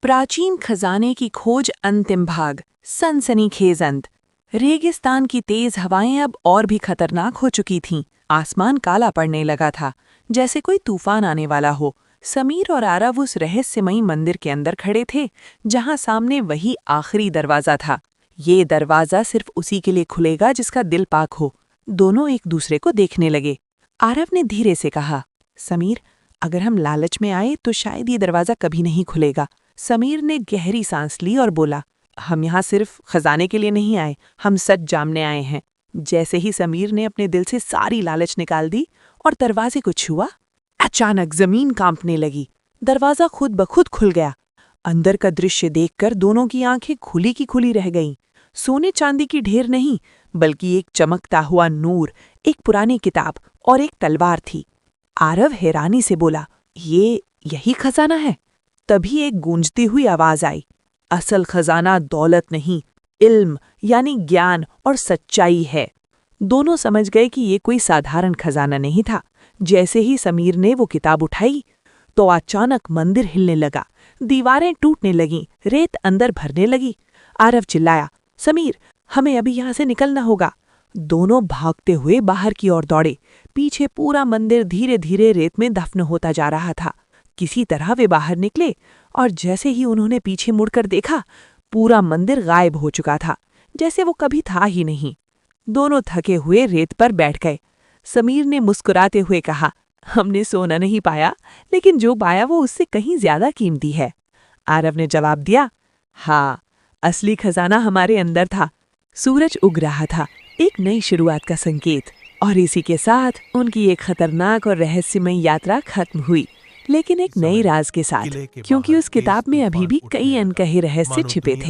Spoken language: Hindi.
प्राचीन खजाने की खोज अंतिम भाग। सनसनीखेज अंत। रेगिस्तान की तेज हवाएं अब और भी खतरनाक हो चुकी थीं। आसमान काला पड़ने लगा था, जैसे कोई तूफान आने वाला हो। समीर और आरव उस रहस्यमयी मंदिर के अंदर खड़े थे, जहां सामने वही आखिरी दरवाजा था। ये दरवाजा सिर्फ उसी के लिए खुलेगा जिसका दिल पाक हो। दोनों एक दूसरे को देखने लगे। आरव ने धीरे से कहा, समीर, अगर हम लालच में आए तो शायद ये दरवाजा कभी नहीं खुलेगा। समीर ने गहरी सांस ली और बोला, हम यहाँ सिर्फ खजाने के लिए नहीं आए, हम सच जानने आए हैं। जैसे ही समीर ने अपने दिल से सारी लालच निकाल दी और दरवाजे को छुआ, अचानक जमीन कांपने लगी। दरवाजा खुद ब खुद खुल गया। अंदर का दृश्य देखकर दोनों की आंखें खुली की खुली रह गईं। सोने चांदी की ढेर नहीं, बल्कि एक चमकता हुआ नूर, एक पुरानी किताब और एक तलवार थी। आरव हैरानी से बोला, ये यही खजाना है? तभी एक गूंजती हुई आवाज आई, असल खजाना दौलत नहीं, इल्म यानी ज्ञान और सच्चाई है। दोनों समझ गए कि ये कोई साधारण खजाना नहीं था। जैसे ही समीर ने वो किताब उठाई तो अचानक मंदिर हिलने लगा, दीवारें टूटने लगीं, रेत अंदर भरने लगी। आरव चिल्लाया, समीर, हमें अभी यहाँ से निकलना होगा। दोनों भागते हुए बाहर की ओर दौड़े। पीछे पूरा मंदिर धीरे धीरे रेत में दफन होता जा रहा था। किसी तरह वे बाहर निकले और जैसे ही उन्होंने पीछे मुड़कर देखा, पूरा मंदिर गायब हो चुका था, जैसे वो कभी था ही नहीं। दोनों थके हुए रेत पर बैठ गए। समीर ने मुस्कुराते हुए कहा, हमने सोना नहीं पाया, लेकिन जो पाया वो उससे कहीं ज्यादा कीमती है। आरव ने जवाब दिया, हाँ, असली खजाना हमारे अंदर था। सूरज उग रहा था, एक नई शुरुआत का संकेत। और इसी के साथ उनकी एक खतरनाक और रहस्यमयी यात्रा खत्म हुई, लेकिन एक नई राज के साथ, क्योंकि उस किताब में अभी भी कई अनकहे रहस्य छिपे थे।